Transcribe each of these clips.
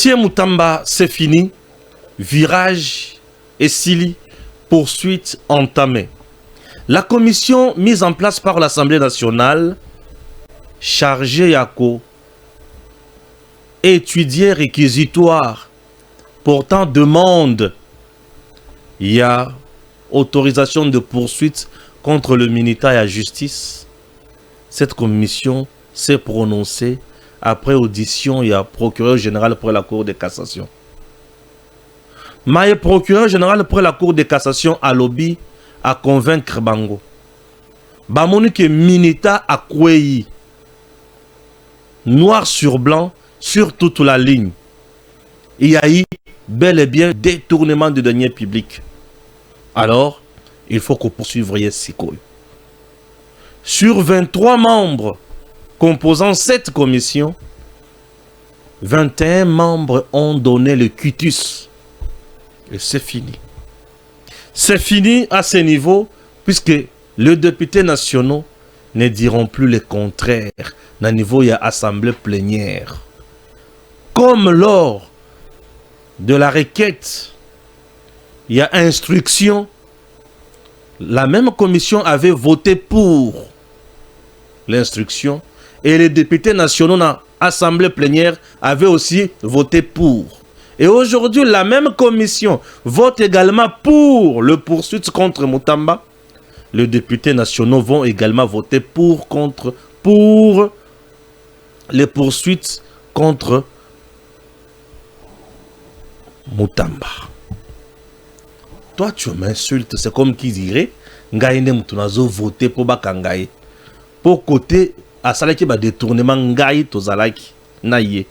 Moutamba, c'est fini. Virage et Sili, poursuite entamée. La commission mise en place par l'Assemblée nationale, chargée à étudier réquisitoire, pourtant demande, il y a autorisation de poursuite contre le ministère et la justice. Cette commission s'est prononcée après audition, il y a procureur général pour la Cour de cassation. Mais le procureur général pour la Cour de cassation a lobby à convaincre Bango. Bamoni que Minita a kwei noir sur blanc sur toute la ligne. Il y a eu bel et bien détournement de deniers publics. Alors, il faut qu'on poursuive Sikoy. Sur 23 membres composant cette commission, 21 membres ont donné le quitus. Et c'est fini. C'est fini à ce niveau, puisque les députés nationaux ne diront plus le contraire. À niveau, il y a assemblée plénière. Comme lors de la requête, il y a instruction, la même commission avait voté pour l'instruction et les députés nationaux dans l'assemblée plénière avaient aussi voté pour. Et aujourd'hui, la même commission vote également pour le poursuite contre Moutamba. Les députés nationaux vont également voter pour les poursuites contre Moutamba. Toi, tu m'insultes, c'est comme qui dirait Ngaïne Moutunazo voter pour Bakangaï. Pour côté, à Salaki, ba détournement Ngaï Tozalaki, Naïe.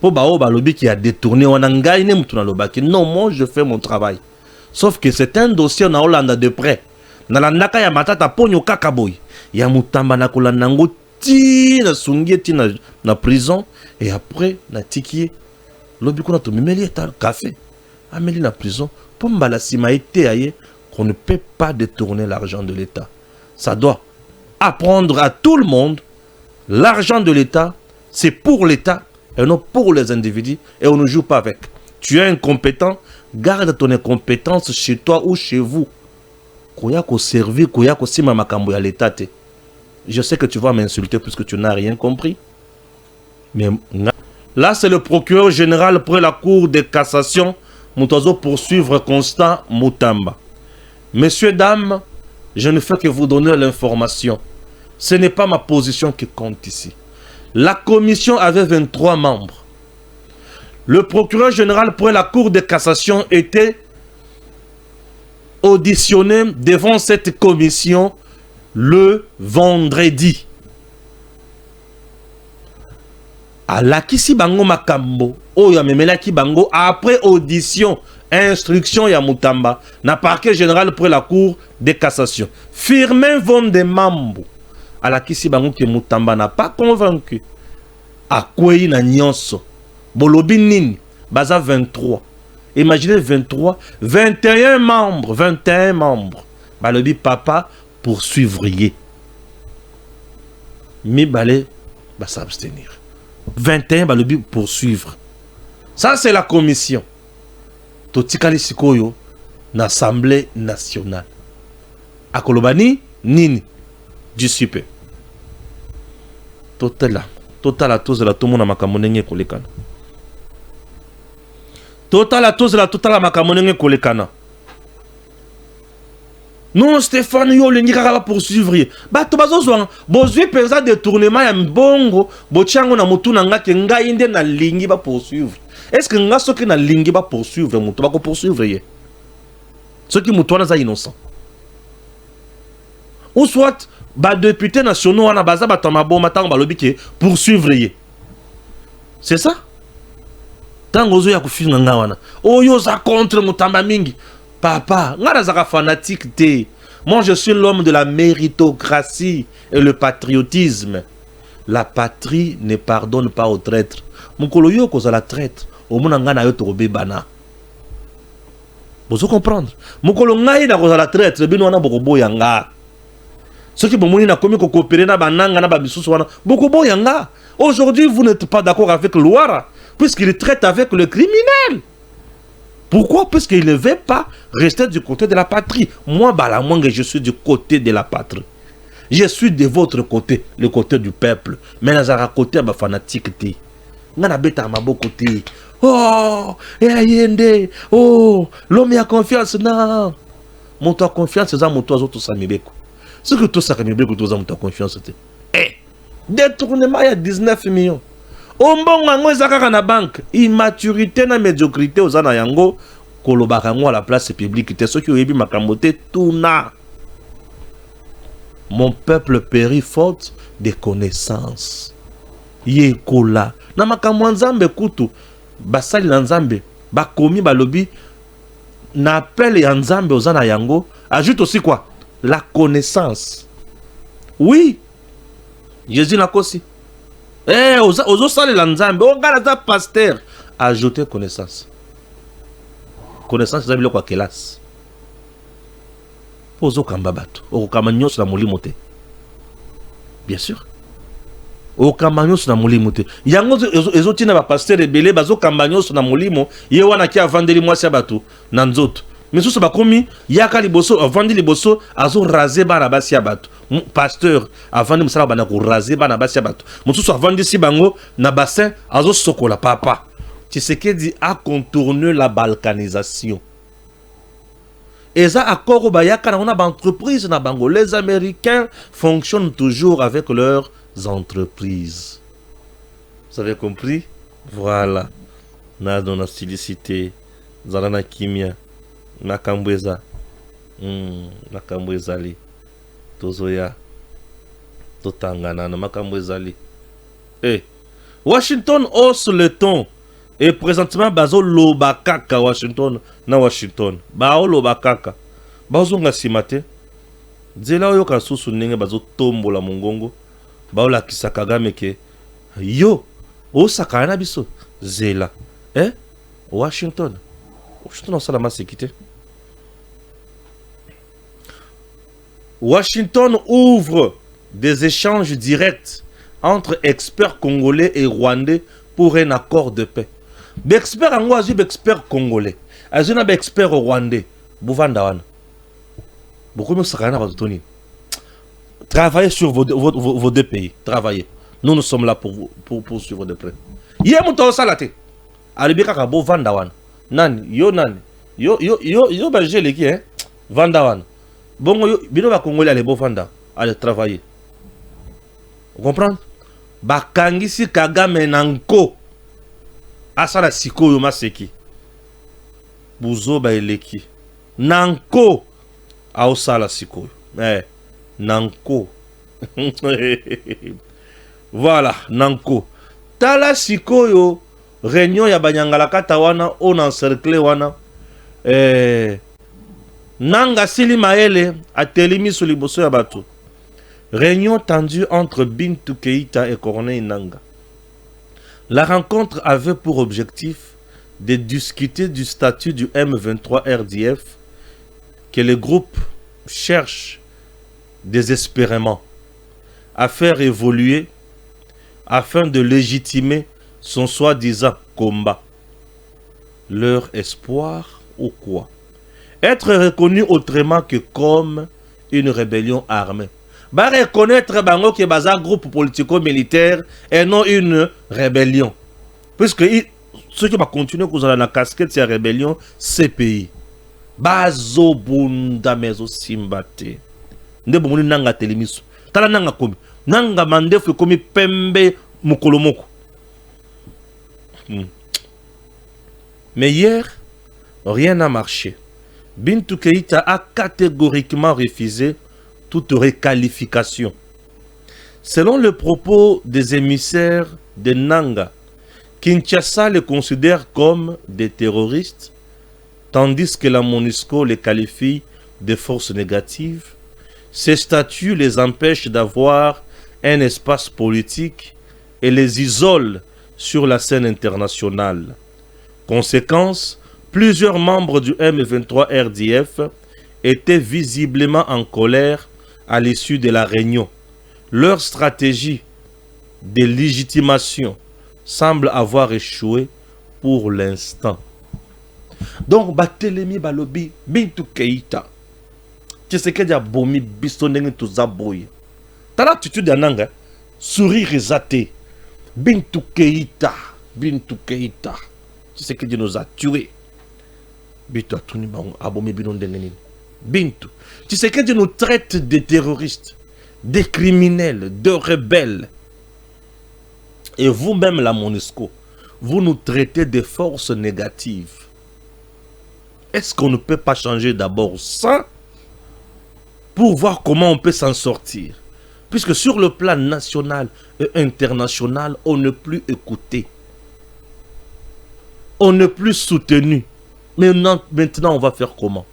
Pour Bao Balobi qui a détourné, on a Ngaïne Moutunalobaki. Non, moi je fais mon travail. Sauf que c'est un dossier en Hollande de près. Dans la Naka ya matata ponyo kakaboy. Ya Moutamba na kolanango ti na sungie ti na prison. Et après, na tikiye. Lobi kuna to mimeli eta café. Ameli na prison. Pour mbala sima été aye qu'on ne peut pas détourner l'argent de l'État. Ça doit apprendre à tout le monde. L'argent de l'État, c'est pour l'État et non pour les individus. Et on ne joue pas avec. Tu es incompétent, garde ton incompétence chez toi ou chez vous. Je sais que tu vas m'insulter puisque tu n'as rien compris. Mais là, c'est le procureur général pour la Cour de cassation. Moutazo poursuivre Constant Moutamba. Messieurs, dames, je ne fais que vous donner l'information. Ce n'est pas ma position qui compte ici. La commission avait 23 membres. Le procureur général pour la Cour de cassation était auditionné devant cette commission le vendredi. Alakisi bango makambo, oya memelaki bango après audition, instruction ya Moutamba, na parquet général pour la Cour de cassation. Firmin von de Mambo. Alakisi bango que Moutamba n'a pas convaincu. Akwei na nyonso. Bolobi nini, baza 23. Imaginez 23, 21 membres, 21 membres. Balobi papa poursuivrier. Mi balé va s'abstenir. 21 balobi poursuivre. Ça c'est la commission. Totikali sikoyo l'Assemblée nationale. Akolobani nini du super. Total à tous de la tout le monde makamonenge kolekana. Total à tous de la total makamonenge kolekana. Non Stéphane yo le nika va poursuivre. Ba to bazozwa bozwi penza détournement ya mbongo bochango na mutu na ngake ngai nde na lingi ba poursuivre. Est-ce que nga soki na lingi ba poursuivre mutu ba ko poursuivre ye? Soki mutu wana za innocent. Ou soit ba député nationaux wana baza batama bo matango balobi ke poursuivre ye. C'est ça? Tango zo ya kufinga nga wana. Oyo za contre Moutamba mingi. Papa, nga zaka fanatique te. Moi je suis l'homme de la méritocratie et le patriotisme. La patrie ne pardonne pas aux traîtres. Mukolo yo koza la traître. Au mona nga na yo to bebana. Vous comprendre? Mukolo ngai na koza la traître bino wana bokobo yanga. Ceux qui bomoni na komi ko coopérer na bananga na babisusu wana bokobo yanga. Aujourd'hui vous n'êtes pas d'accord avec Loara. puisqu'il traite avec le criminel. Pourquoi? Puisqu'il ne veut pas rester du côté de la patrie. Moi, Balamwang, je suis du côté de la patrie. Je suis de votre côté, le côté du peuple. Mais nazara côté ba fanatique ti. Ngana beta mabo côté. Oh, Yende. Oh, l'homme a confiance. Non. Mon toi confiance, c'est ça mon toi autres samibeko. Ce que tout ça samibeko tout ça mon toi confiance. Eh, détournement il y a 19 millions. Ombongo ngo ezaka na banque. Immaturité na médiocrité ozana yango kolobaka ngo à la place publique. Te soki oyebi makambo te tuna. Mon peuple périt faute de connaissances. Yekola. Na makambo nzambe kutu. Basali na nzambe. Bakomi balobi. N'appel ya nzambe ozana yango. Ajoute aussi quoi? La connaissance. Oui. Jésus n'a qu'aussi. Eh, ozo sali la nzambe. On garde ta pasteur. Ajouter connaissance. Connaissance, c'est quoi kelas. Ozo kambabatu. Oko kamanyos na molimo te. Bien sûr. Oko kamanyos na molimo te. Yango ezo tina ba pasteur ebele bazo kamanyos na molimo. Ye wana ki avandeli mwasi abatu na nzoto. Mais sous bakomi yaka liboso avandi liboso azo raser bana basi abatu. Pasteur avandi musala bana ko raser bana basi abatu. Mususu avandi si bango na bassin azo sokola papa. Tshisekedi a contourné la balkanisation. Et ça, accord au Bayaka, on a des entreprises na bango. Les Américains fonctionnent toujours avec leurs entreprises. Vous avez compris? Voilà. Na dona stilicité, zalana kimia, na kambweza, na kambweza li, tozoya, totangana na makambweza li. Eh, Washington hausse le ton. Et présentement, bazo lobakaka Washington na Washington. Bao lobakaka. Bazo nga simate. Zela oyo kasusu nenge bazo tombola mongongo. Bao la kisakagame ke. Yo. O sakana biso. Zela. Eh? Washington. Washington osala masekite. Washington ouvre des échanges directs entre experts congolais et rwandais pour un accord de paix. L'expert en Ouazi, l'expert congolais. Azuna l'expert rwandais. Bouvanda wana. Beaucoup de sakana bazotoni. Travaillez sur vos deux pays. Travaillez. Nous sommes là pour suivre de près. Yé mouton salate. Alibika ka bouvanda wana. Nani, yo nani. Yo bagé les qui hein. Vanda wana. Bongo yo bino ba congolais allez bouvanda. Allez travailler. Vous comprenez? Bakangisi Kagame nanko. Asala sikoyo maseki. Buzo ba eleki. Nanko. Aosala sikoyo. Eh. Nanko. Voilà. Nanko. Tala sikoyo. Réunion ya banyangala kata wana. On encercle wana. Nanga sili maele. Atelimi sou liboso ya batu. Réunion tendue entre Bintou Keïta et Corneille Nangaa. La rencontre avait pour objectif de discuter du statut du M23 RDF que le groupe cherche désespérément à faire évoluer afin de légitimer son soi-disant combat. Leur espoir ou quoi? Être reconnu autrement que comme une rébellion armée. Va reconnaître bango que baza groupe politico-militaire et non une rébellion. Puisque ceux qui vont continuer à la casquette de la rébellion, c'est pays. Bazo bunda mezo simbate. Nde bomoni nanga telemiso. Tala nanga komi. Nanga mandefu komi pembe mukolomoko. Mais hier, rien n'a marché. Bintou Keïta a catégoriquement refusé toute requalification. Selon le propos des émissaires de Nangaa, Kinshasa les considère comme des terroristes, tandis que la MONUSCO les qualifie de forces négatives. Ces statuts les empêchent d'avoir un espace politique et les isolent sur la scène internationale. Conséquence, plusieurs membres du M23 RDF étaient visiblement en colère à l'issue de la réunion. Leur stratégie de légitimation semble avoir échoué pour l'instant. Donc, Batelemi Balobi, Bintou Keïta. Tu sais que Bomi Bistoneng to Zaboy. T'as l'attitude d'Ananga. Sourire résaté. Bintou Keïta. Bintou Keïta. Tu sais que Dieu nous a tués. Bintou Atouni Bango. Abomi Binondengenin. Bintou. Tu sais que Dieu nous traite de terroristes, de criminels, de rebelles. Et vous-même, la MONUSCO, vous nous traitez de forces négatives. Est-ce qu'on ne peut pas changer d'abord ça pour voir comment on peut s'en sortir? Puisque sur le plan national et international, on n'est plus écouté. On n'est plus soutenu. Mais maintenant, on va faire comment?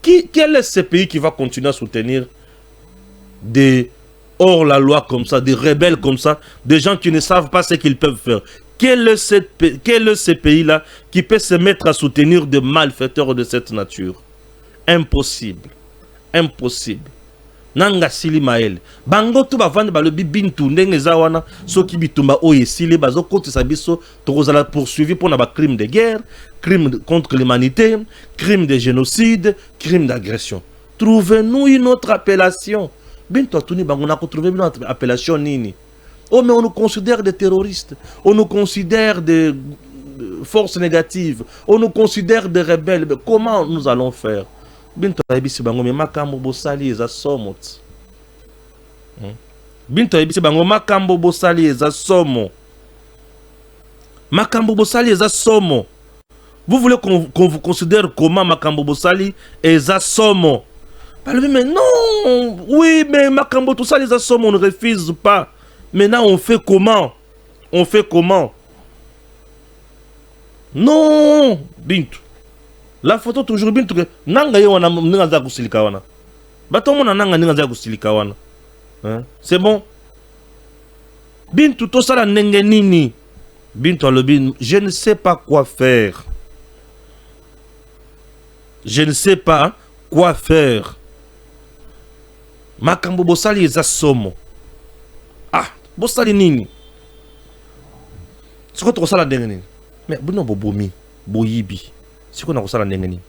Quel est ce pays qui va continuer à soutenir des hors-la-loi comme ça, des rebelles comme ça, des gens qui ne savent pas ce qu'ils peuvent faire? Quel est ce pays-là qui peut se mettre à soutenir des malfaiteurs de cette nature? Impossible. Impossible. Nanga sili mael. Bango tu bavande balobi bintu ndenge zawana soki bitumba oye sili bazo kote sabiso tokozala poursuivi pour na ba crime de guerre, crime contre l'humanité, crime de génocide, crime d'agression. Trouvez-nous une autre appellation. Bintu atuni bango na ko trouver une autre appellation nini. Oh mais on nous considère des terroristes, on nous considère des forces négatives, on nous considère des rebelles. Mais comment nous allons faire? Bintu ayebisi bango me makambo bosali eza somo. Bintu ayebisi bango makambo bosali eza somo. Makambo bosali eza somo. Vous voulez qu'on vous considère comment makambo bosali eza somo? Mais non, oui, mais makambo tout ça eza somo, on ne refuse pas. Maintenant on fait comment? On fait comment? Non, Bintu. La photo toujours Bintu que nanga yo wana ninga za kusilika wana. Bato mona nanga ninga za kusilika wana. Hein? C'est bon. Bintu to sala ndenge nini? Bintu alobi, je ne sais pas quoi faire. Je ne sais pas quoi faire. Makambo bosali eza somo. Ah, bosali nini? Siko to sala ndenge nini? Mais buno bobomi, boyibi. Siko na kosala ndenge nini?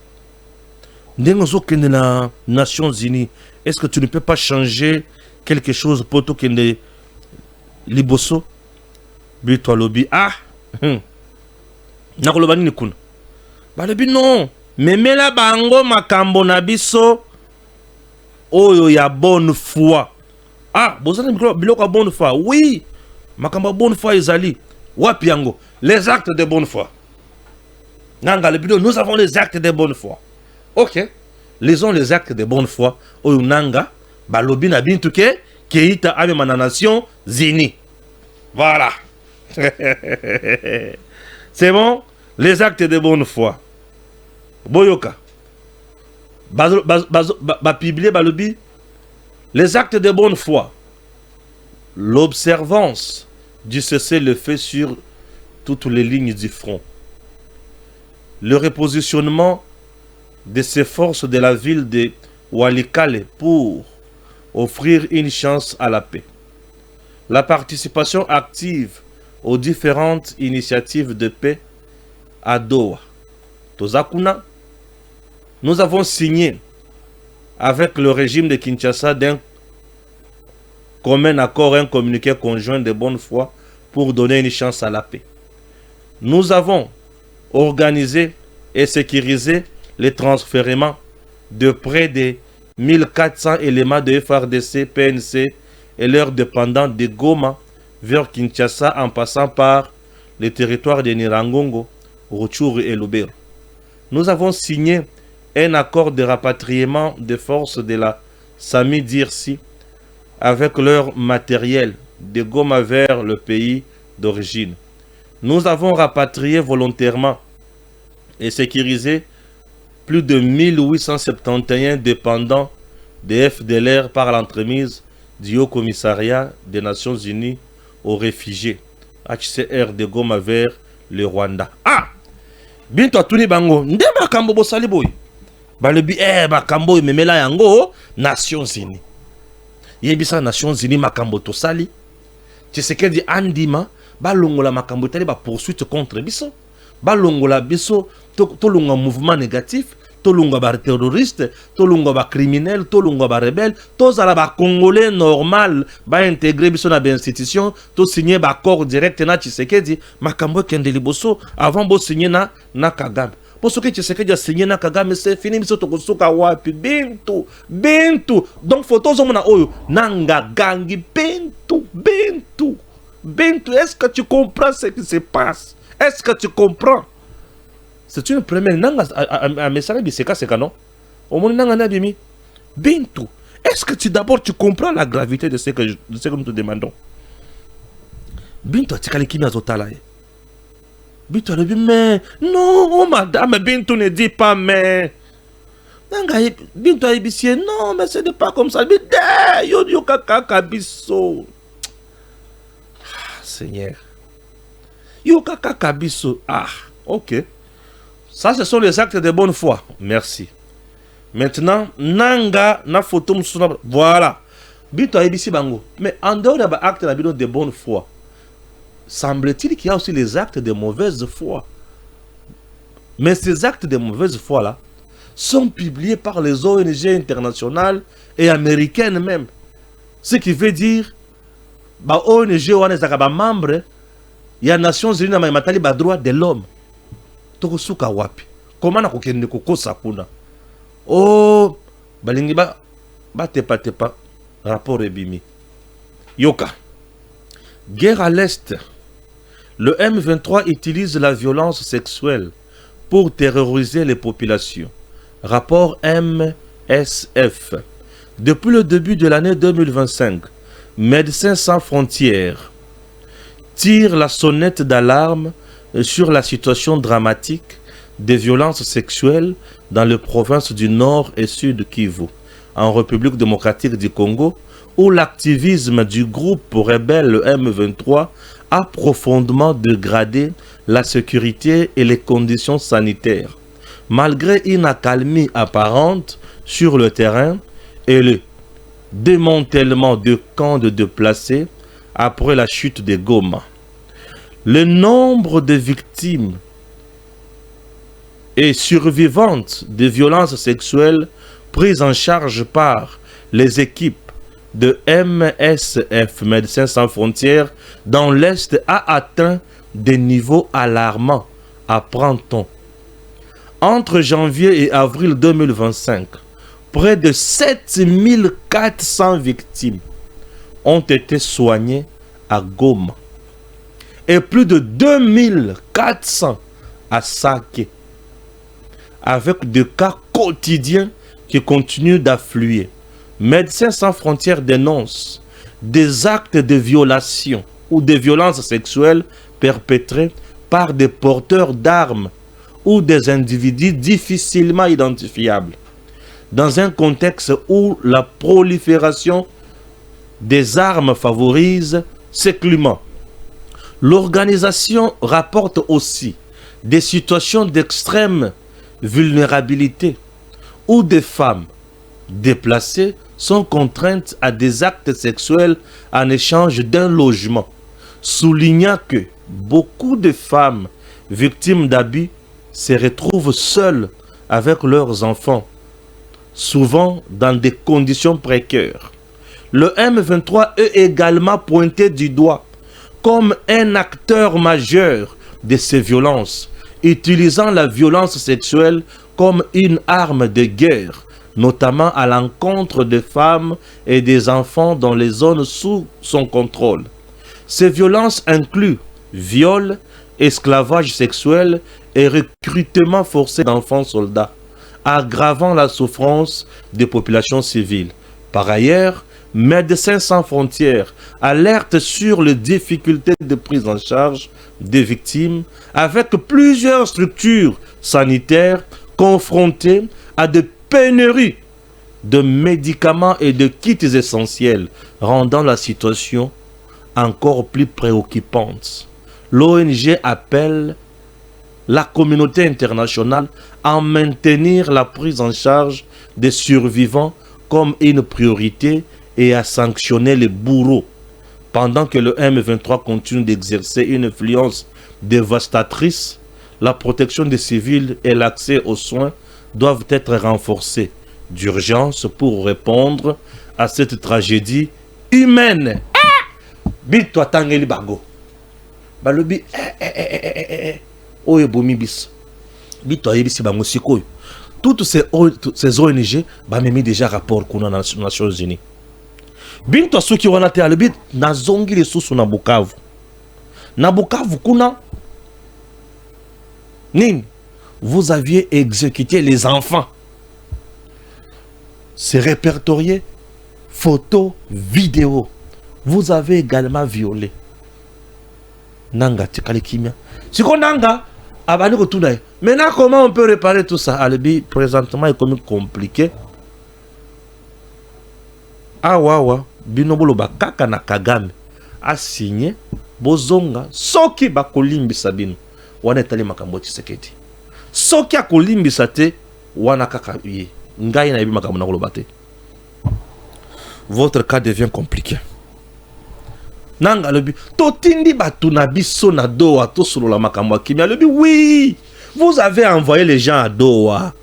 Ndenge zokende na Nations Unies, est-ce que tu ne peux pas changer quelque chose pour to kende liboso? Bito lobi ah. Nakoloba nini kuna? Balobi non, memela bango makambo na biso oyo ya bonne foi. Ah, bozana biloko ya bonne foi. Oui, makambo bonne foi ezali. Wapi yango? Les actes de bonne foi. Nanga le bidon, nous avons les actes de bonne foi. Ok, lisons les actes de bonne foi. Oyo nanga balobi na bintu ke keita ame na Nations Unies. Voilà. C'est bon? Les actes de bonne foi. Boyoka. Publier balobi. Les actes de bonne foi. L'observance du cessez-le-feu sur toutes les lignes du front. Le repositionnement de ces forces de la ville de Walikale pour offrir une chance à la paix. La participation active aux différentes initiatives de paix à Doha. Tozakuna, nous avons signé avec le régime de Kinshasa d'un commun accord, un communiqué conjoint de bonne foi pour donner une chance à la paix. Nous avons organisé et sécurisé les transfèrements de près de 1400 éléments de FRDC, PNC et leurs dépendants de Goma vers Kinshasa en passant par les territoires de Nirangongo, Rutshuru et Lubero. Nous avons signé un accord de rapatriement des forces de la SAMI d'Irsi avec leur matériel de Goma vers le pays d'origine. Nous avons rapatrié volontairement et sécurisé plus de 1871 dépendants de FDLR par l'entremise du Haut Commissariat des Nations Unies aux réfugiés, HCR de Goma vers le Rwanda. Ah! Bintu atuni bango, nde makambo bosali boy. Balobi makambo memela yango Nations Unies. Yebisa Nations Unies makambo tosali. Tshisekedi andima balongola makambo etali ba poursuite contre biso, balongola biso tolonga mouvement négatif, tolonga ba terroriste, tolonga ba criminel, tolonga ba rebelle, tozala ba congolais normal, ba intégrer biso na ba institution, to signer ba accord direct na Tshisekedi, makambo kende liboso avant bo signer na Kagame. Pour ce que Tshisekedi a signé na Kagame, c'est fini biso tokosuka wapi Bintu. Donc photo zomona oyo nanga gangi Bintu. Est-ce que tu comprends ce qui se passe? Est-ce que tu comprends? C'est une première nanga a message biseka seka non? Au monde nanga na bimi Bintu. Est-ce que d'abord tu comprends la gravité de ce que nous te demandons? Bintu atikali kimi azotala ye. Bintu a dit, mais non, madame, Bintu ne dit pas, mais. Bintu a dit, non, mais ce n'est pas comme ça. Yo kaka biso. Seigneur. Yo kaka biso. Ah, ok. Ça, ce sont les actes de bonne foi. Merci. Maintenant, nanga na photo msuna. Voilà. Bintu a dit, bango. Mais en dehors de l'acte de bonne foi, semble-t-il qu'il y a aussi les actes de mauvaise foi. Mais ces actes de mauvaise foi-là sont publiés par les ONG internationales et américaines même. Ce qui veut dire, bah ONG ou les membres, il y a Nations Unies qui ont les droits de l'homme. Tokosuka wapi. Comment na kokende kokosa kuna? Oh, balingi ba tepa rapport ebimi. Yoka. Guerre à l'Est. Le M23 utilise la violence sexuelle pour terroriser les populations. Rapport MSF. Depuis le début de l'année 2025, Médecins sans frontières tire la sonnette d'alarme sur la situation dramatique des violences sexuelles dans les provinces du Nord et Sud Kivu, en République démocratique du Congo, où l'activisme du groupe rebelle le M23 a profondément dégradé la sécurité et les conditions sanitaires. Malgré une accalmie apparente sur le terrain et le démantèlement de camps de déplacés après la chute de Goma, le nombre de victimes et survivantes de violences sexuelles prises en charge par les équipes de MSF, Médecins sans frontières, dans l'Est a atteint des niveaux alarmants, apprend-on. Entre janvier et avril 2025, près de 7400 victimes ont été soignées à Goma et plus de 2400 à Sake, avec des cas quotidiens qui continuent d'affluer. Médecins sans frontières dénoncent des actes de violation ou de violences sexuelles perpétrés par des porteurs d'armes ou des individus difficilement identifiables. Dans un contexte où la prolifération des armes favorise ce climat, l'organisation rapporte aussi des situations d'extrême vulnérabilité où des femmes déplacées sont contraintes à des actes sexuels en échange d'un logement, soulignant que beaucoup de femmes victimes d'abus se retrouvent seules avec leurs enfants, souvent dans des conditions précaires. Le M23 est également pointé du doigt comme un acteur majeur de ces violences, utilisant la violence sexuelle comme une arme de guerre, notamment à l'encontre des femmes et des enfants dans les zones sous son contrôle. Ces violences incluent viol, esclavage sexuel et recrutement forcé d'enfants soldats, aggravant la souffrance des populations civiles. Par ailleurs, Médecins sans frontières alerte sur les difficultés de prise en charge des victimes, avec plusieurs structures sanitaires confrontées à des pénuries de médicaments et de kits essentiels, rendant la situation encore plus préoccupante. L'ONG appelle la communauté internationale à maintenir la prise en charge des survivants comme une priorité et à sanctionner les bourreaux. Pendant que le M23 continue d'exercer une influence dévastatrice, la protection des civils et l'accès aux soins doivent être renforcés d'urgence pour répondre à cette tragédie humaine. Bito atangeli bango. Balobi oye bomi bis. Bito ayebisi bango sikoyo. Toutes ces ONG bamemi déjà rapport kuna na Nations Unies. Binto soki wana te alobi nazongi lisusu na Bukavu. Na Bukavu kuna nini? Vous aviez exécuté les enfants. C'est répertorié, photos, vidéos. Vous avez également violé. Nanga tikali kimia. Siko nanga abani kotuna. Maintenant comment on peut réparer tout ça? Alibi présentement est comme compliqué. Awawa binobolo bakaka na Kagame a signé bozonga soki bakolimbisa bino wana etali makambo Tshisekedi. Soki akolimbisa te wana kaka ye ngai na yebi makambo na koloba te. Votre cas devient compliqué. Nanga lobi totindi batu na biso na Doha to solo la makambo kimia lobi oui, vous avez envoyé les gens à Doha.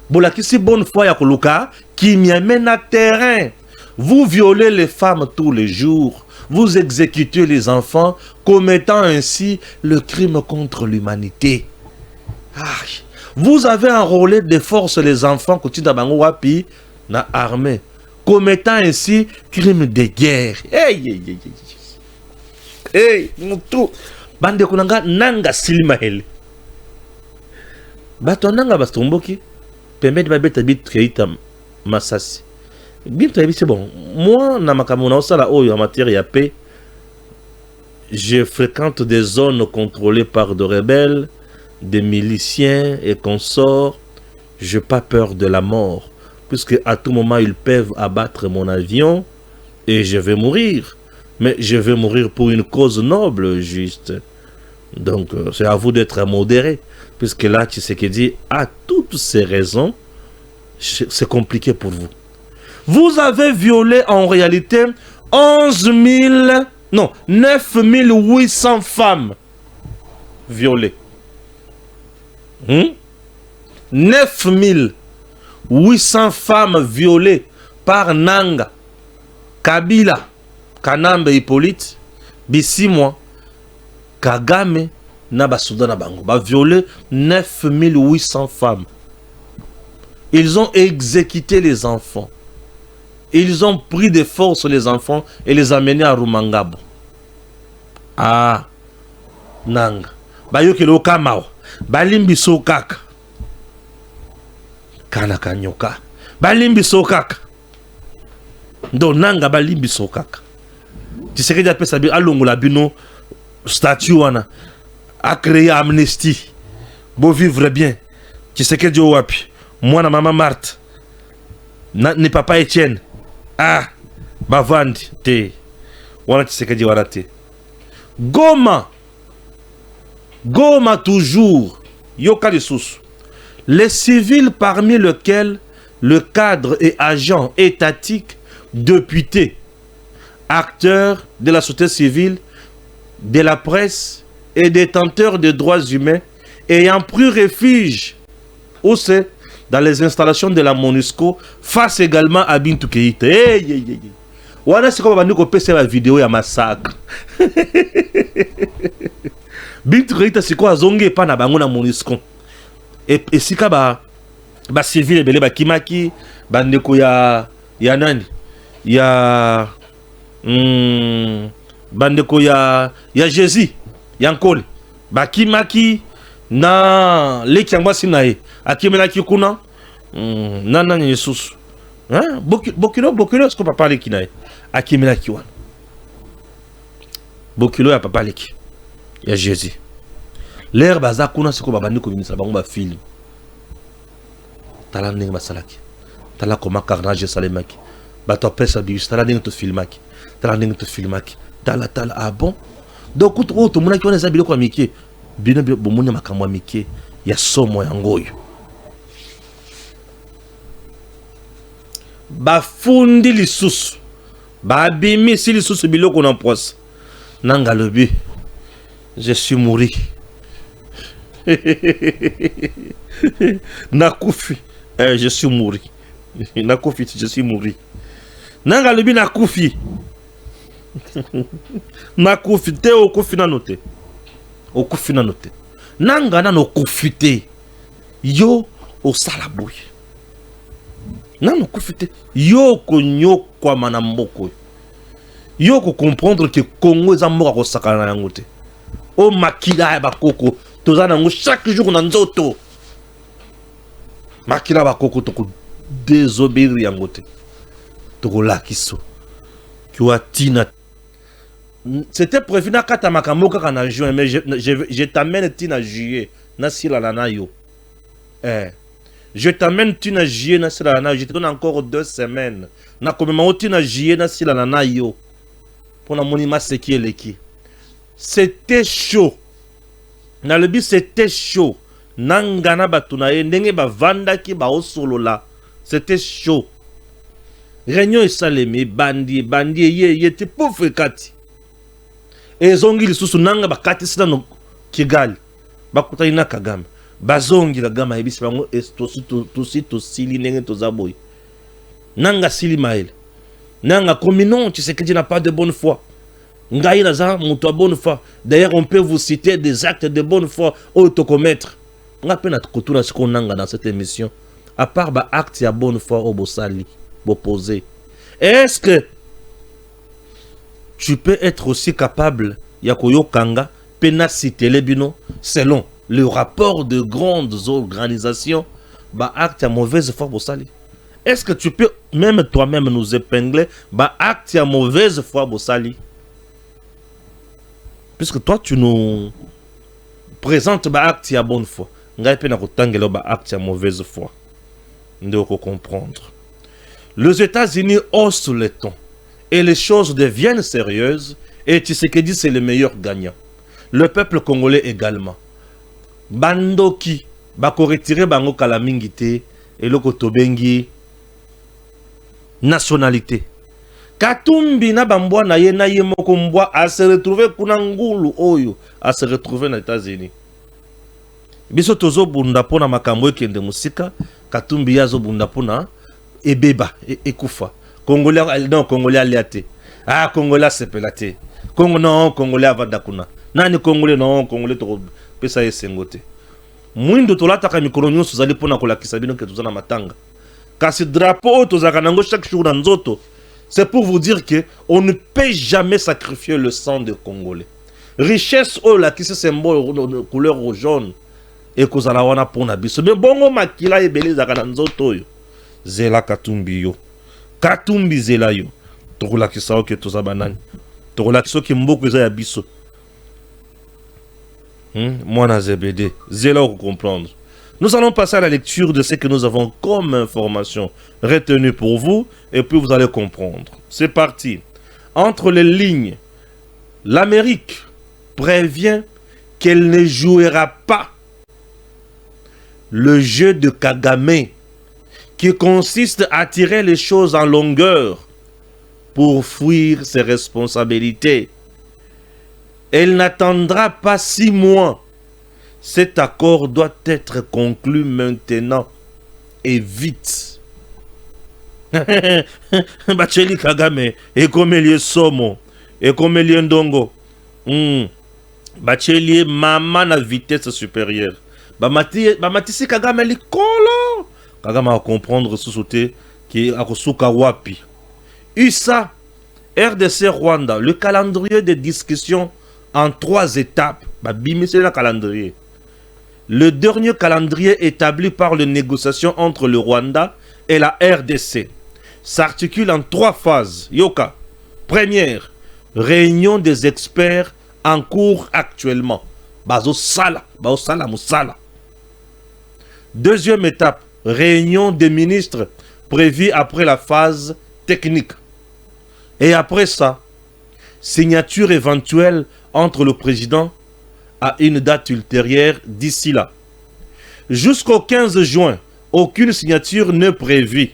Bolakisi bonne foi ya koluka kimia mena terrain. Vous violez les femmes tous les jours. Vous exécutez les enfants, commettant ainsi le crime contre l'humanité. Vous avez enrôlé de force les enfants Koutinda Bango Wapi na armée, commettant ainsi crime de guerre. Hey, mutu bande kunanga nanga silima hele. Bato nanga bastomboki permet de beta bit keita masasi. C'est bon. Moi, na makamuna osala oyo en matière ya paix, je fréquente des zones contrôlées par des rebelles, des miliciens et consorts. Je n'ai pas peur de la mort, puisque à tout moment ils peuvent abattre mon avion et je vais mourir. Mais je vais mourir pour une cause noble, juste. Donc, c'est à vous d'être modéré, puisque là, Tshisekedi a toutes ces raisons. C'est compliqué pour vous. Vous avez violé en réalité 9 800 femmes violées. 9 800 femmes violées par Nanga, Kabila, Kanambe Hippolyte, Bisimwa, Kagame, Nabasuda Nabango. Ba violé 9 800 femmes. Ils ont exécuté les enfants. Ils ont pris de force les enfants et les amenés à Rumangabo. Ah, Nanga. Bayokelo Kamao. Balimbi Sokaka. Kanakanyoka. Balimbi Sokaka. Donc Nanga Balimbi Sokaka. Tu sais que tu appelles ça Alongo Labino, statut wana, a créé Amnesty. Beau vivre bien. Tu sais que Dieu wapi. Moi, na maman Marthe. Ni papa Etienne. Ah, Bavandi, te. Wana Tshisekedi wana te. Goma. Goma toujours. Yoka de sous. Les civils parmi lesquels le cadre et agent étatique, député, acteurs de la société civile, de la presse et détenteurs de droits humains ayant pris refuge où c'est dans les installations de la MONUSCO face également à Bintou Keïta. Wana c'est comme on peut faire la vidéo ya massacre. Bintou Keïta c'est quoi zonge pa na bango na MONUSCO. Et sika ba civil belé ba kimaki bandeko ya nani ya bandeko ya Jésus yankole ba kimaki na leki yangwa sinae akimela kikuna nana Jesus hein bokilo est-ce qu'on peut parler kinae akimela kiwana bokilo ya papa leki ya Jésus l'air baza kuna siko babandi ko binisa bango ba film tala ndenge basalaki tala koma carnage salemaki bato pesa bis tala ndenge to filmaki tala ah bon donc tout mona ki wana za biloko amiki bino bomone makambo amiki ya somo yangoyo bafundi lisusu Ba bimi sili susu biloko na poisse. Nanga lobi. Je suis mouru. Nakufi. Je suis mouru. Nakufi, je suis mouru. Nanga lobi nakufi. Nakufi te okufi na note. Okufi na note. Nanga na no kufite. Yo osala boy. Nano kufite. Yo konyo kwa manamboko. Yo ko comprendre que Congo eza mboka ko sakana yango te. O makila ya bakoko tozana ngo chaque jour na nzoto. Makila bakoko to ko désobéir yango te. To ko lakiso. Kiwa tina. C'était prévu na kata makambo kaka na juin mais je t'amène tina juillet na sila na yo. Je t'amène tina juillet na sila na je te donne encore 2 semaines. Na komema tina juillet na sila na yo. Pour la monument ce qui est l'équipe. C'était chaud. Dans le but c'était chaud. Nangana batunaye ndenge ba vanda ki ba osolola. C'était chaud. Réunion et salemi bandi ye te pauvre kati. Et zongi lisusu nanga ba kati sina no Kigali. Ba kutani na Kagame. Ba zongi la gama ebisi bango to sili ndenge to zaboy. Nanga sili mael. Nanga comme non, tu sais que tu n'as pas de bonne foi. Ngaï naza, mon toi bonne foi. D'ailleurs, on peut vous citer des actes de bonne foi au te commettre. On a peine à te couture ce qu'on a dans cette émission. À part bah acte de bonne foi au bossali, posé. Est-ce que tu peux être aussi capable, Yakoyo Kanga, pena citer les bino, selon le rapport de grandes organisations, bah acte de mauvaise foi bossali? Est-ce que tu peux même toi-même nous épingler bah acte à mauvaise foi bossali? Puisque toi tu nous présentes bah acte à bonne foi. Ngai pe na kotangela bah acte à mauvaise foi. Ndoko comprendre. Les États-Unis haussent les tons et les choses deviennent sérieuses et Tshisekedi c'est le meilleur gagnant. Le peuple congolais également. Bandoki ba ko retirer bango kala mingité et loko tobengi nationalité. Katumbi na bambwa na ye moko mbwa a se retrouver kuna ngulu oyo a se retrouver na États-Unis. Biso tozo bunda pona makambo ekende musika Katumbi yazo bunda pona ebeba ekufa. Congolais non Congolais aliate. Ah Congolais sepelate. Congo non Congolais avada kuna. Nani Congolais non Congolais to pesa yesengote. Mwindo tolata ka mikoro nyonso zali pona kolakisa bino ke tozana matanga. Kasi drapeau tozakanango chaque jour dans nzoto. C'est pour vous dire que on ne peut jamais sacrifier le sang des Congolais. Richesse oh là qui se symbole de couleur jaune et kozala wana pona biso. Mais bongo makila ebele zakana nzoto yo. Zela Katumbi yo. Katumbi zela yo. Tokola kisao ke tozabanani. Tokola kiso ki mboko za ya biso. Mwana ZBD. Zela ou comprendre. Nous allons passer à la lecture de ce que nous avons comme information retenue pour vous et puis vous allez comprendre. C'est parti. Entre les lignes, l'Amérique prévient qu'elle ne jouera pas le jeu de Kagame qui consiste à tirer les choses en longueur pour fuir ses responsabilités. Elle n'attendra pas 6 mois. Cet accord doit être conclu maintenant et vite. Bacheli Kagame, Ekomelie Somo, Ekomelie Ndongo. Bacheli maman à vitesse supérieure. Bamatisi Kagame likolo. Kagame va comprendre sous-sauté qui est à Kosuka Wapi. USA, RDC Rwanda, le calendrier de discussion en 3 étapes. Bimi c'est le calendrier. Le dernier calendrier établi par les négociations entre le Rwanda et la RDC s'articule en 3 phases. Yoka. Première, réunion des experts en cours actuellement. Bazo Sala. Deuxième étape, réunion des ministres prévue après la phase technique. Et après ça, signature éventuelle entre le président à une date ultérieure d'ici là. Jusqu'au 15 juin, aucune signature n'est prévue.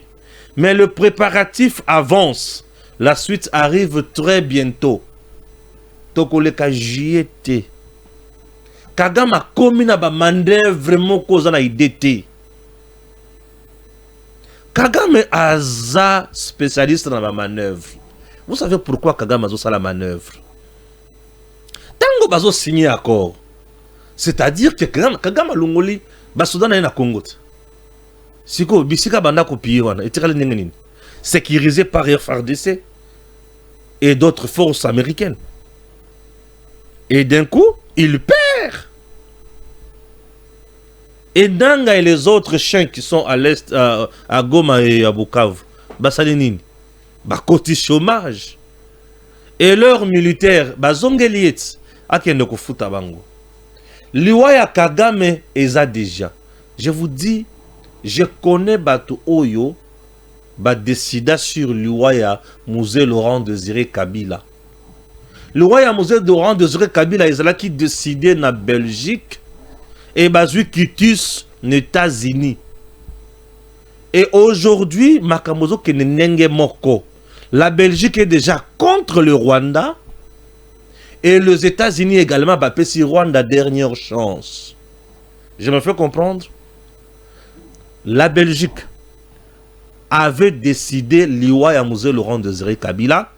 Mais le préparatif avance. La suite arrive très bientôt. Tokoleka JT. Kagame a commis na ba manœuvre moko za na idée. Kagame aza spécialiste dans la manœuvre. Vous savez pourquoi Kagame a la manœuvre? Tango bazo signé accord. C'est-à-dire que Kagame a longoli basudan na Congo. Siko bisika banda kopier wana etikala nini? Sécurisé par FARDC et d'autres forces américaines. Et d'un coup, il perd. Et Nanga et les autres chiens qui sont à l'est, à Goma et à Bukavu, Basalinine, côté chômage. Et leurs militaires, Bazongeliet, Akendoko Futabango. Liwaya Kagame eza déjà. Je vous dis, je connais Bato Oyo, décida sur Liwaya Musée Laurent Désiré Kabila. Liwaya Musée Laurent Désiré Kabila, ils ont qui décidé na Belgique. Et Bazui Kitus, aux États-Unis. Et aujourd'hui, Makamozo Kenenge Moko. La Belgique est déjà contre le Rwanda. Et les États-Unis également, si Rwanda, dernière chance. Je me fais comprendre. La Belgique avait décidé, Liwa Yamouzé Laurent Désiré Kabila.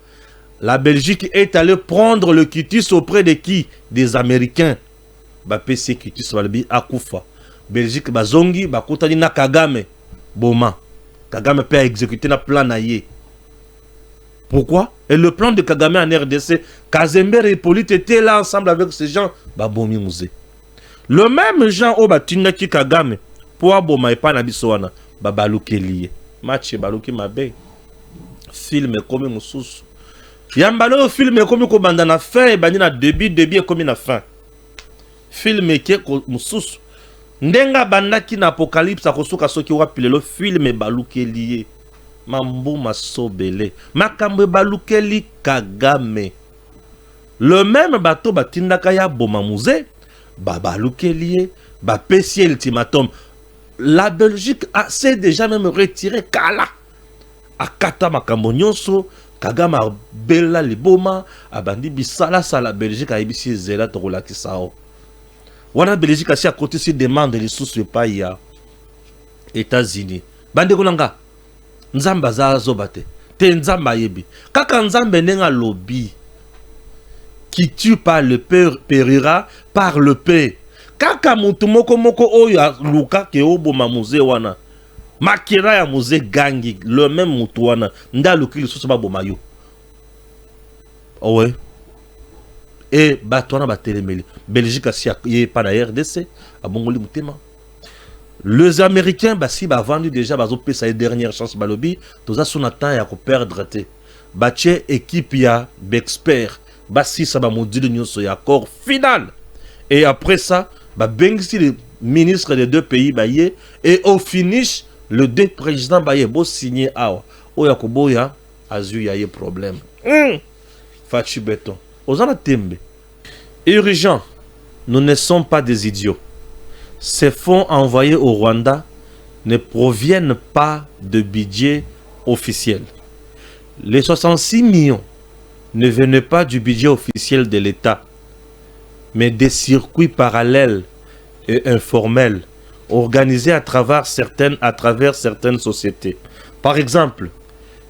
La Belgique est allée prendre le Kitus auprès de qui? Des Américains. PC Kitus Balbi Akufa. Belgique Bazongi, Bakotani na Kagame. Boma. Kagame peut exécuter un plan naïe. Pourquoi? Et le plan de Kagame en RDC, Kazembe et Polite étaient là ensemble avec ces gens. Babomi Mouzé. Le même gens au Batinaki Kagame. Pour Boma et Panabisoana. Babalouke lié. Match Balouki Mabe. Film comme Moussous. Yambalo film comme Kobandana fin et Banina début comme na fin. Film qui est Moussous. Ndenga bandaki na apocalypse akosuka soki wapile le film baluke lié. Mambo masobele. Makambe baluke li Kagame. Le même bateau batindaka ya Bomamuze. Baluke lié. Pesi ultimatum. La Belgique s'est déjà même retiré Kala. Akata makambo nyonso. Kagame a bella liboma. Abandi bisala sa la Belgique a ibisi zela tokolaki sao. Wana Belgique a côté si demande les sous le pays ya États-Unis. Bande kolanga nzamba za zobate te nzamba yebi kaka nzambe nenga lobby qui tue par le père périra par le paix. Kaka mutu moko oyo luka ke oboma musée wana makira ya musée gangi le même mutu wana nda luki sous ba boma yo. Oh ouais. Et Batouana Batelemeli. Belgique a pas la RDC. À Bongoli Moutema. Les Américains, si ba vendu déjà, ba zopé sa dernière chance balobi. Tout ça son attend à perdre. Bache équipe ya d'experts. Si ça va maudire l'union sur accord final. Et après ça, bengsi les ministres des deux pays baye. Et au finish, le deux présidents baye beau signer awa. Oyakobo ya azu ya y problème. Fachi béton. Ozana tembe. Urgent, nous ne sommes pas des idiots. Ces fonds envoyés au Rwanda ne proviennent pas de budget officiel. Les 66 millions ne venaient pas du budget officiel de l'État, mais des circuits parallèles et informels organisés à travers certaines sociétés. Par exemple,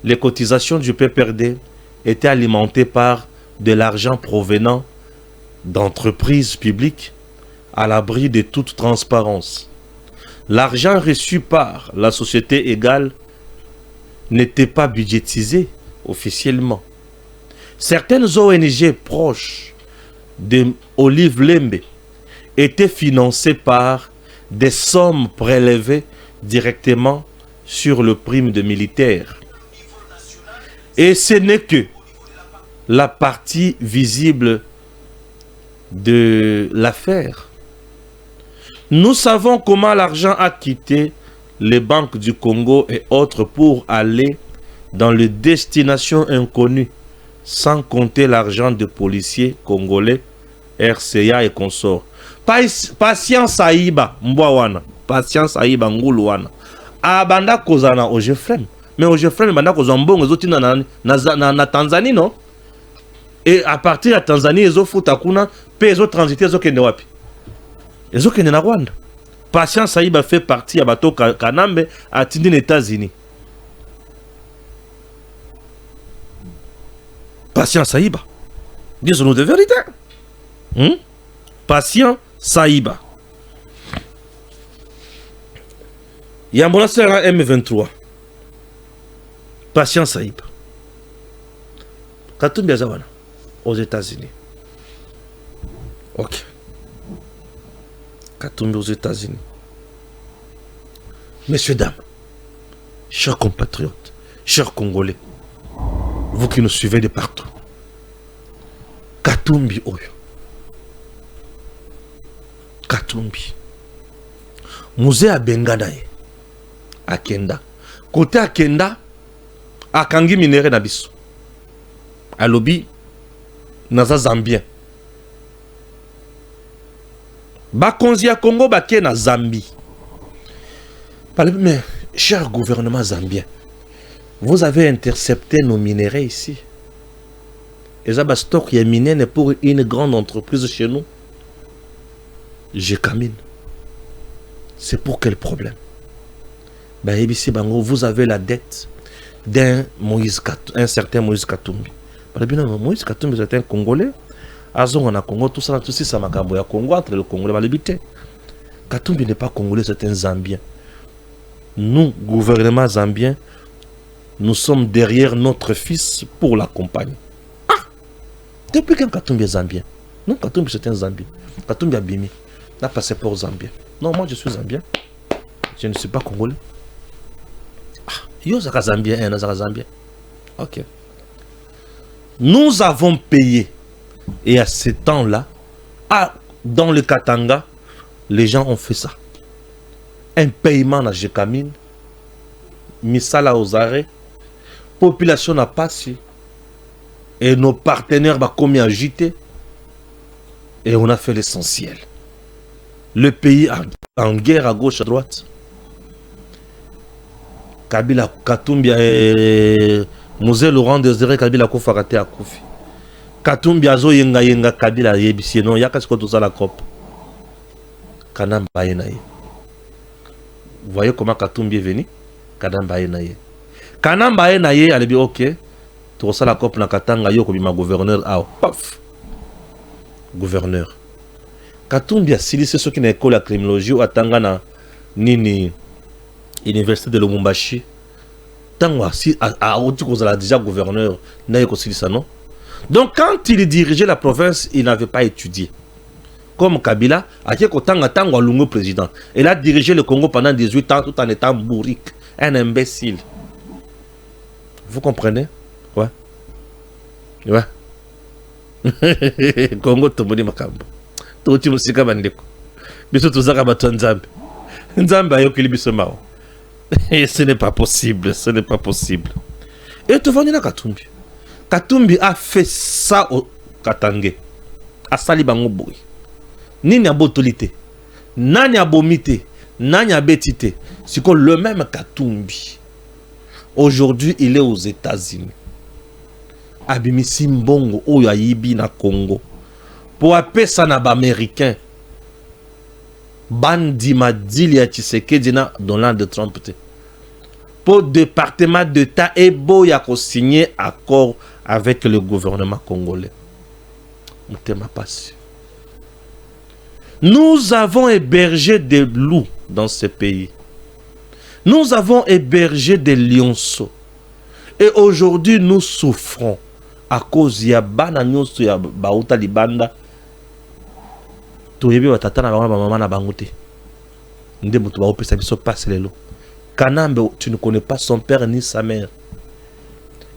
les cotisations du PPRD étaient alimentées par de l'argent provenant d'entreprises publiques à l'abri de toute transparence. L'argent reçu par la société égale n'était pas budgétisé officiellement. Certaines ONG proches de Olive Lembe étaient financées par des sommes prélevées directement sur le prime de militaires. Et ce n'est que la partie visible de l'affaire. Nous savons comment l'argent a quitté les banques du Congo et autres pour aller dans les destinations inconnues, sans compter l'argent de policiers congolais, RCA et consorts. Patience Aïba, Mbwawana, Patience Aïba Ngoulouana. Abanda Kozana Ojefrem, mais au frère banda ko zombongo zotina na Tanzanie non, et à partir de Tanzanie ezo futa kuna pe ezo transiter ezo kende wapi, ezo kende na Rwanda. Patient Saïba fait partie à bateau Kanambe à Tindi les États-Unis. Patient Saïba, disons-nous de vérité. Patient Saïba. Il y a mon sœur M23. Patient Saïba. Katumbi Azawana aux États-Unis. Ok. Katumbi aux États-Unis. Messieurs, dames, chers compatriotes, chers Congolais, vous qui nous suivez de partout, Katumbi Oyo. Katumbi. Musée à Benganaye. À Kenda. Côté à Kenda, à Kangi Minere Nabiso. À Lobi, Naza Zambien. Bakonzi à Congo, Baké na Zambie. Mais, cher gouvernement zambien, vous avez intercepté nos minéraux ici. Et ça, stock qui est miné pour une grande entreprise chez nous. Gécamine. C'est pour quel problème? Ben, ici, vous avez la dette d'un certain Moïse Katumbi. Moïse Katumbi, c'est un Congolais. Azon en a Congo, tout ça, ça m'a Congo entre le Congolais et l'habité. Katumbi n'est pas Congolais, c'est un Zambien. Nous, gouvernement zambien, nous sommes derrière notre fils pour l'accompagner. Ah! Depuis quand Katumbi est zambien? Non, Katumbi c'est un Zambien. Katumbi a bimi. N'a passeport zambien. Non, moi je suis Zambien. Je ne suis pas Congolais. Ah, yo zaka Zambien, zaka Zambien. Ok. Nous avons payé. Et à ce temps-là, dans le Katanga, les gens ont fait ça. Un paiement à Gécamine, misala aux arrêts, population n'a pas su. Et nos partenaires ont commis agité. Et on a fait l'essentiel. Le pays en guerre à gauche, à droite. Kabila Katumbi Mosé Laurent Désiré Kabila Kofarate à Koufi. Katumbi Azo Yenga Kabila Yebisi. Non, il y a qu'est-ce que tout ça la COP. Kanam Bayenaye. Vous voyez comment Katumbi est venu? Kanam Bayenaye. Kanam Bayenaye, elle dit ok. Tout ça la COP na Katanga yo comme ma gouverneur. Ah, paf. Gouverneur. Katumbi a silicé ceux qui n'ont école la criminologie ou à Tangana Nini Université de Lubumbashi. Tango si a déjà gouverneur n'a pas ça non. Donc quand il dirigeait la province, il n'avait pas étudié. Comme Kabila, à qui Kotanga Tango Lungo président. Il a dirigé le Congo pendant 18 ans tout en étant bourrique, un imbécile. Vous comprenez? Ouais. Ouais. Congo Tomoni Makambo. Toti musika bandeko. Biso tozaka bato Nzambe. Nzambe ayokeli biso mao. Et ce n'est pas possible, ce n'est pas possible. Et tu vois, Katumbi. Katumbi a fait ça au Katangé. A sali bango boy. Nini a botolité. Nani a bomité. Nani a bétité. C'est que le même Katumbi. Aujourd'hui, il est aux États-Unis. Abimisi Mbongo, Oya Yibi na Congo. Pour appeler ça na américain. Bandi Madili ya Tshisekedi na Donald Trump. Pour le département d'État et boya ko signé accord avec le gouvernement congolais. Nous avons hébergé des loups dans ce pays. Nous avons hébergé des lionceaux. Et aujourd'hui, nous souffrons à cause ya bana nyonso ya bauta libanda. Toyebi batata na bango mama na bangote. Nde mutu ba opesa biso passe lelo. Kanambe, tu ne connais pas son père ni sa mère.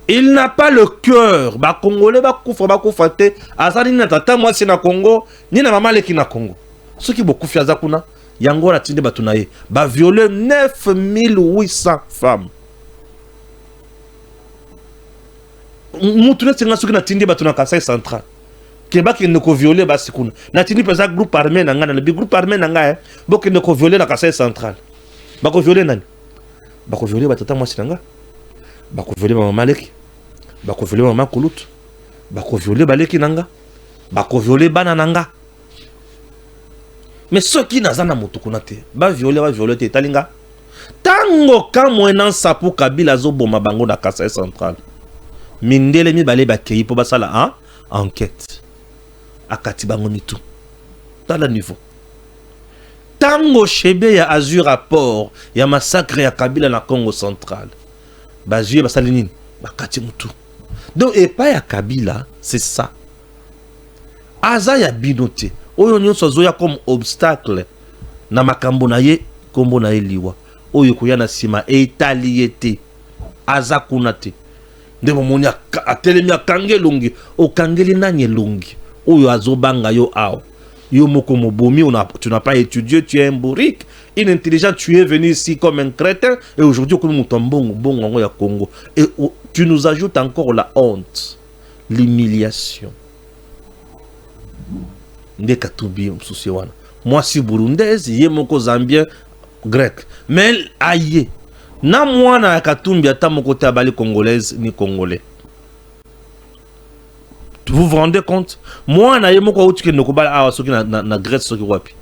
Il n'a pas le cœur. Ba Congolais ba koufate. Azali na tata moi c'est na Congo, ni na maman leki na Congo. Ceux qui beaucoup fiaza kuna, yango la tinde batunaye, ba violer 9800 femmes. Mutune tsenga soki na tinde batuna Kasai central. Keba ki ne ko violer ba sikuna. Na tindi pesa groupe armé na nga na bi groupe armé na nga bo ki ne ko violer na Kasai central. Ba ko violer nani? Ba ko violer batata moi sinanga. bako violer maman leki, bako violer maman kulutu, bako violer baleki nanga, bako violer bana nanga. Mais ceux qui n'ont pas de ba violer te talinga. Tango kamwena sapu Kabila zo boma bango na Kasai central. Mindele mi bale ba kei po basala hein enquête. Akati bango mitu. Dans le niveau. Tango chebe ya azur rapport ya massacre ya Kabila na Congo central. Bazue basali nini? Bakati mutu. Donc et pas ya Kabila, c'est ça. Aza ya binote. Oyo nyonso zoya comme obstacle na makambo na ye kombo na ye liwa. Oyo koya na sima etaliete aza kuna te. Ndemo moni atelemi akange longi o kangeli nanye longi. Oyo azobanga yo ao. Yo moko mobomi tu n'as pas étudié, tu es un bourrique, inintelligent, tu es venu ici comme un crétin et aujourd'hui comme un bongo ya Congo et tu nous ajoutes encore la honte, l'humiliation. Moi, si burundaise, yé moko zambien, grec. Mais aïe, na moi na katumbi ata moko tabali congolaise ni congolais. Vous vous rendez compte? Moi na yé moko outuke nokobala awa soki na Grèce soki wapi.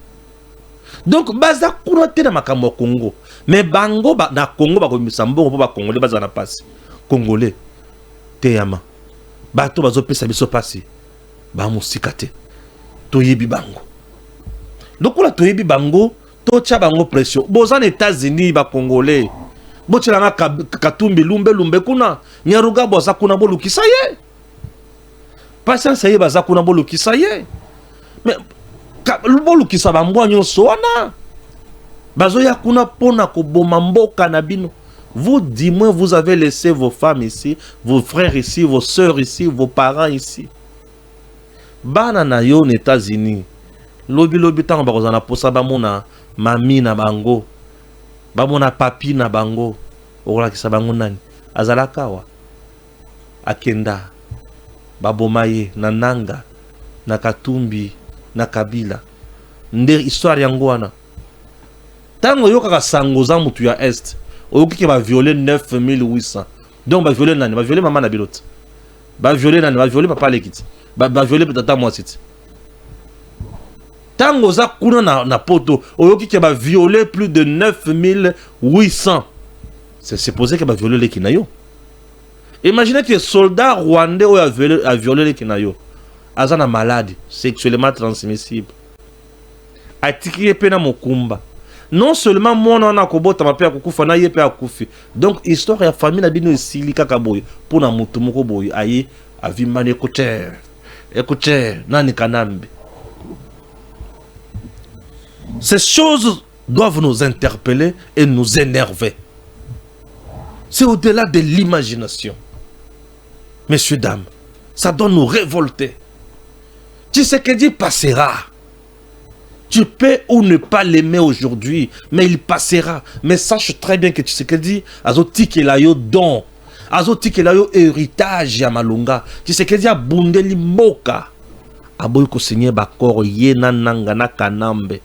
Donc baza kuna te na makambo Congo. Mais bango na Congo ba ko misambo po ba congolais baza na passe. Congolais te yama. Bato bazo pesa biso passe. Ba musikate. Toyebi bango. Donc la toyebi bango, to tcha bango pression. Bozan États-Unis ba congolais. Bo tchelanga katumbi lumbe kuna. Nyaruga boza kuna bo lukisa ye. Patience ye baza kuna bo lukisa ye. Mais bo lukisa ba mbwa nyonso wana. Bazo ya kuna pona ko boma mboka na bino. Vous dis-moi, vous avez laissé vos femmes ici, vos frères ici, vos sœurs ici, vos parents ici. Bana na yo aux États-Unis. Lobi tango bakozana posa bamona mami na bango. Bamona papi na bango. Okola kisa bango nani? Azalakawa. Akenda. Babomaye na nanga na Katumbi na Kabila. Nde histoire yango wana. Tango yo kaka sango za mutu ya est. Oyoki ke ba violer 9800. Donc ba violer nani? Ba violer maman na bilote. Ba violer nani? Ba violer papa lekiti. Ba violer peut-être moi c'est. Tango za kuna na poto, oyoki ke ba violer plus de 9800. C'est supposé que ba violer les kinayo. Imaginez que soldat rwandais ou a violé les kinayo. Azana malade, sexuellement transmissible. Atiki pena mokumba. Non seulement moi on a kobota ma père kukufa na yepe akufi. Donc histoire ya famille na bino silika kaboy pour na mutu moko boy aye avimane écoutez, nani kanambe. Ces choses doivent nous interpeller et nous énerver. C'est au-delà de l'imagination. Messieurs, dames, ça doit nous révolter. Tshisekedi passera. Tu peux ou ne pas l'aimer aujourd'hui, mais il passera. Mais sache très bien que Tshisekedi a zotique la yo don. Azotike la yo héritage ya malunga. Tshisekedi a bundeli moka. Aboy ko signer bakor ye nanga na kanambe.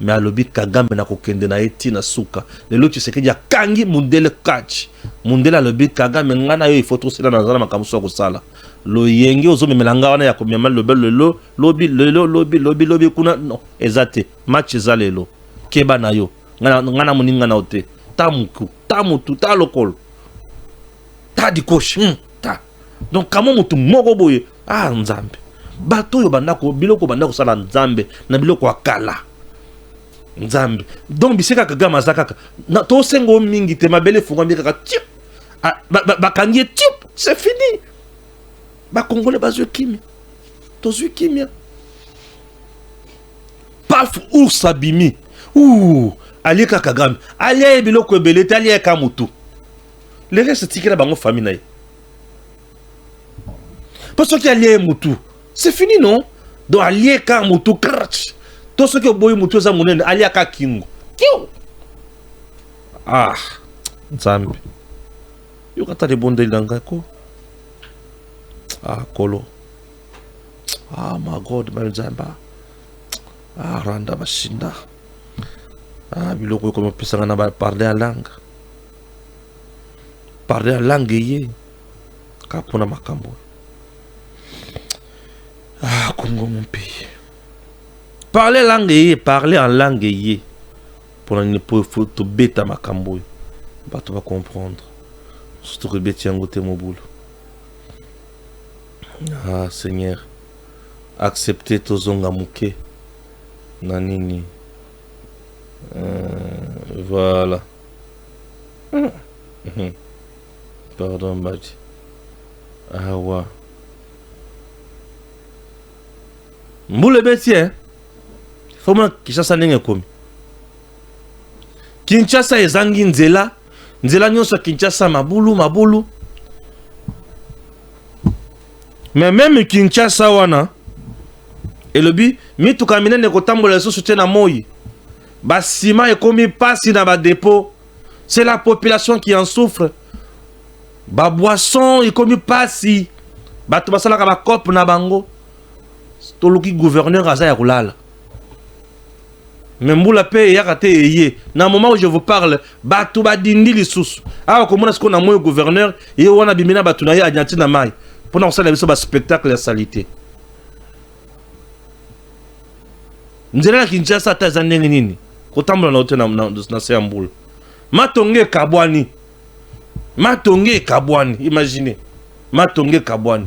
Mais alobi Kagame na kokende na eti na suka. Lelo Tshisekedi a kangi mundele catch. Mundele alobi Kagame ngana yo il faut trop sila na zala makamuso ko sala. Lo yenge ozo memelanga wana ya komyama lobi kuna no ezate match zalelo. Keba na yo. Ngana muninga na ote. Tamutu talokolo. Ta di coach ta. Donc kamo mutu moko boye ah nzambe. Bato yo bandako biloko bandako sala nzambe na biloko akala. Nzambe. Donc biseka Kagame azakaka. Na to sengo mingi te mabele funga mbika tip. Bakangie tip, c'est fini. Ba Congolais bazwe kimia. Tozwi kimia. Paf ours abimi. Ouh, alieka Kagame. Alie biloko ebele te alieka mutu. Le reste c'est tikela bango famille na ye. Parce que alie mutu. C'est fini non? Donc alieka mutu crach. Tout ce que boy mutu za munene alieka kingo. Kiu. Ah, nzambe. Yo kata de bonde langa ko. Ah, Kolo. Ah, my God, Malzamba. Ah, Randa Bashinda. Ah, biloko comme pesanga na parler à langue. parler en langue yé. Kapona makambo. Ah, Congo mon pays. Parler langue yé, parler en langue yé. Pour ne pas te bêta makambo. Bah tu vas comprendre. Surtout que bêti en goûté mon boulot. Ah Seigneur. Accepter tozonga muke. Nanini. Voilà. Pardon, Badi. Ah, ouais. Mboule beti, hein? Faut moi Kinshasa nenge komi. Kinshasa ezangi nzela. Nzela nyonso Kinshasa mabulu. Mais même Kinshasa wana. Et le but, mi tukamine ne kotambola so soutien na moi. Basima ekomi pasi na ba dépôt. C'est la population qui en souffre. Ba boisson ekomi pasi. Bato basala ka ba cop na bango. Toluki gouverneur aza ya kulala. Mais mboula pe ya kate yé. Na moment où je vous parle, bato ba dindi lisusu. Ah komona ce qu'on a moi gouverneur, et wana bimina bato na ya Argentine na mai. Pour na sala biso ba spectacle ya salité. Nzela Kinshasa ta zanenge nini? Kotambola na hotel na se mboula. Matonge kabwani. Imaginez. Matonge kabwani.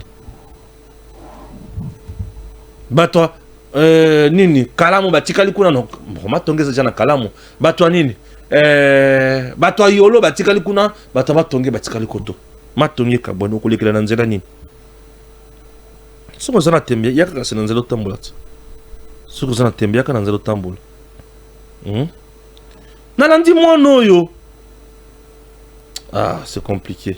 Bato nini kalamu batikali kuna no matonge za na kalamu bato nini bato yolo batikali kuna bato batonge batikali koto matonge kabwani okolekela na nzela nini soko zana tembe yaka kana nzela tambola soko zana tembe yaka na nzela tambola na landi mono yo. Ah, c'est compliqué.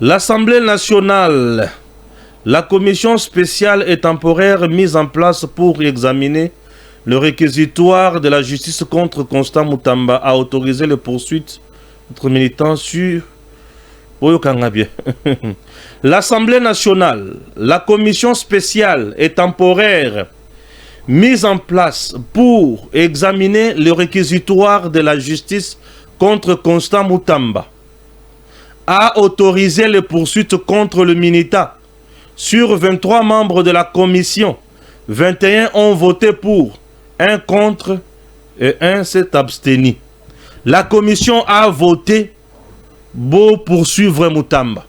L'Assemblée nationale, la commission spéciale et temporaire mise en place pour examiner le réquisitoire de la justice contre Constant Moutamba a autorisé les poursuites contre militants sur l'Assemblée nationale, la commission spéciale et temporaire mise en place pour examiner le réquisitoire de la justice contre Constant Moutamba a autorisé les poursuites contre le Minita. Sur 23 membres de la commission, 21 ont voté pour, 1 contre et 1 s'est abstenu. La commission a voté pour poursuivre Moutamba.